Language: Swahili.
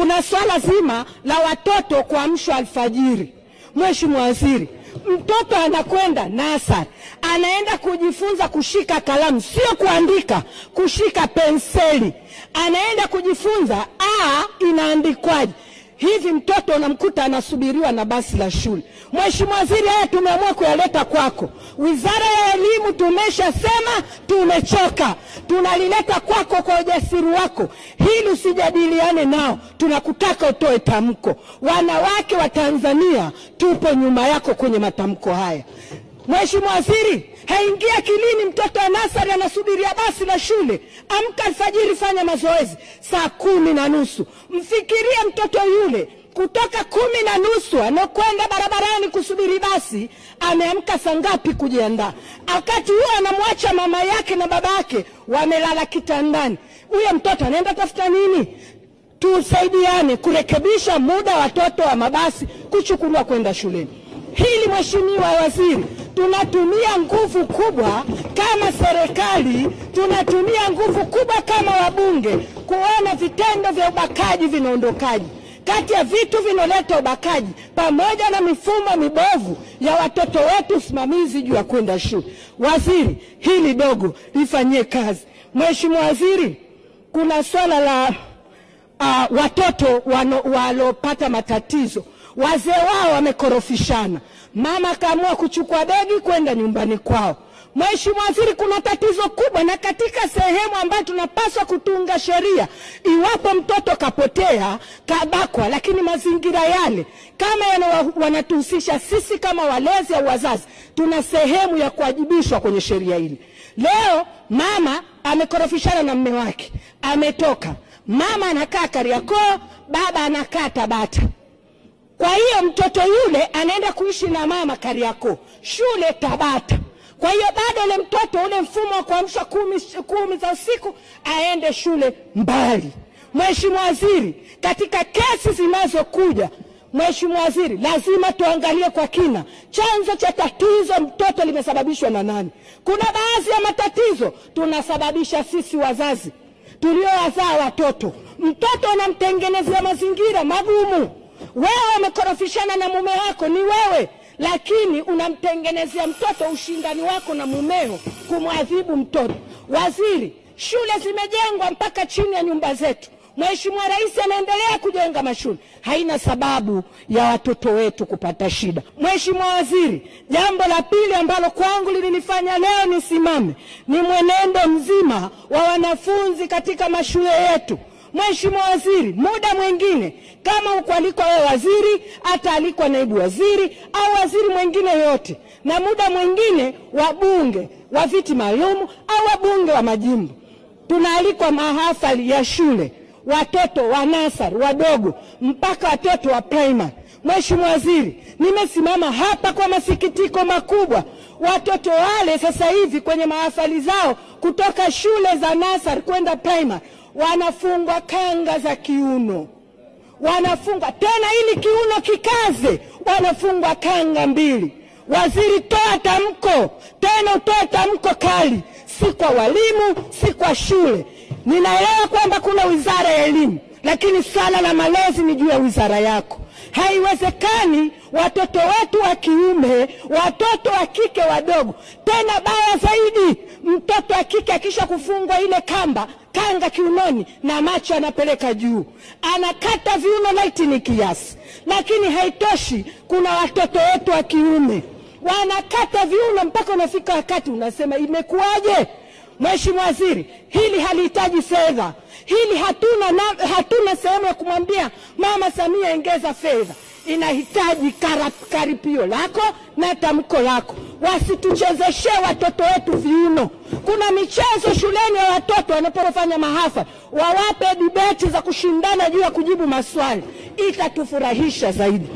kuna swala zima la watoto kuamshwa alfajiri. Mheshimiwa Waziri, mtoto anakwenda nasari, anaenda kujifunza kushika kalamu, sio kuandika, kushika penseli. Anaenda kujifunza inaandikwaje. Hivi mtoto unamkuta anasubiriwa na basi la shule. Mheshimiwa Waziri, haya tumeamua kuyaleta kwako. Wizara ya Elimu tumeshasema tumechoka. Tunalileta kwako kwa ujasiri wako. Hili usijadiliane nao. Tunakutaka utoe tamko. Wanawake wa Tanzania tupo nyuma yako kwenye matamko haya. Mheshimiwa Waziri, haingia kilini mtoto wa nasari anasubiria basi la shule. Amka alfajiri, fanya mazoezi saa 10:30. Mfikirie mtoto yule kutoka 10:30 anakwenda barabarani kusubiri basi, ameamka saa ngapi kujiandaa? Wakati huo anamwacha mama yake na baba yake wamelala kitandani. Huyo mtoto anaenda tafuta nini? Tusaidiane kurekebisha muda watoto wa mabasi kuchukuliwa kwenda shuleni. Hili Mheshimiwa Waziri, tunatumia nguvu kubwa kama serikali, tunatumia nguvu kubwa kama wabunge kuona vitendo vya ubakaji vinaondokaji. Kati ya vitu vinoleta ubakaji pamoja na mifumo mibovu ya watoto wetu, usimamizi juu ya kwenda shule. Waziri, hili dogo lifanyie kazi. Mheshimiwa Waziri, kuna swala la watoto walopata matatizo. Wazee wao wamekorofishana. Mama kaamua kuchukua begi kwenda nyumbani kwao. Mheshimiwa Waziri, kuna tatizo kubwa, na katika sehemu ambayo tunapaswa kutunga sheria, iwapo mtoto kapotea, kabakwa, lakini mazingira yale kama wanatuhusisha sisi kama walezi au wazazi, tuna sehemu ya kuwajibishwa kwenye sheria hili. Leo mama amekorofishana na mume wake, ametoka. Mama anakaa Kariakoo, baba anakaa Tabata. Kwa hiyo mtoto yule anaenda kuishi na mama Kariakoo, shule Tabata. Kwa hiyo bado ule mtoto, ule mfumo wa kuamsha 10 za usiku, aende shule mbali. Mheshimiwa Waziri, katika kesi zinazokuja, Mheshimiwa Waziri, lazima tuangalie kwa kina chanzo cha tatizo, mtoto limesababishwa na nani. Kuna baadhi ya matatizo tunasababisha sisi wazazi tuliowazaa watoto. Mtoto unamtengenezea mazingira magumu. Wewe umekorofishana na mume wako, ni wewe, lakini unamtengenezea mtoto ushindani wako na mumeo kumwadhibu mtoto. Waziri, shule zimejengwa mpaka chini ya nyumba zetu. Mheshimiwa Rais anaendelea kujenga mashule. Haina sababu ya watoto wetu kupata shida. Mheshimiwa Waziri, jambo la pili ambalo kwangu lilinifanya leo nisimame ni mwenendo mzima wa wanafunzi katika mashule yetu. Mheshimiwa Waziri, muda mwingine kama ukualikwa wewe waziri, hata alikwa naibu waziri au waziri mwingine yote, na muda mwingine wabunge wa viti maalum au wabunge wa majimbo, tunaalikwa mahafali ya shule, watoto wa nasari wadogo mpaka watoto wa primary. Mheshimiwa Waziri, nimesimama hapa kwa masikitiko makubwa. Watoto wale sasa hivi kwenye mahafali zao kutoka shule za nasari kwenda primary wanafungwa kanga za kiuno. Wanafungwa tena, ili kiuno kikaze, wanafungwa kanga 2. Waziri, toa tamko, tena utoe tamko kali, si kwa walimu, si kwa shule. Ninaelewa kwamba kuna Wizara ya Elimu, lakini swala la malezi ni juu ya wizara yako. Haiwezekani watoto wetu wa kiume, watoto wa kike wadogo, tena baya zaidi, mtoto wa kike akisha kufungwa ile kanga kiunoni na macho anapeleka juu, anakata viuno, laiti ni kiasi. Lakini haitoshi, kuna watoto wetu wa kiume wanakata viuno mpaka unafika wakati unasema imekuwaje? Mheshimiwa Waziri, hili halihitaji fedha. Hili hatuna sehemu ya kumwambia Mama Samia ongeza fedha. Inahitaji karipio lako na tamko lako. Wasituchezeshe watoto wetu viuno. Kuna michezo shuleni ya watoto wanapofanya mahafa, wawape debate za kushindana juu ya kujibu maswali. Itatufurahisha zaidi.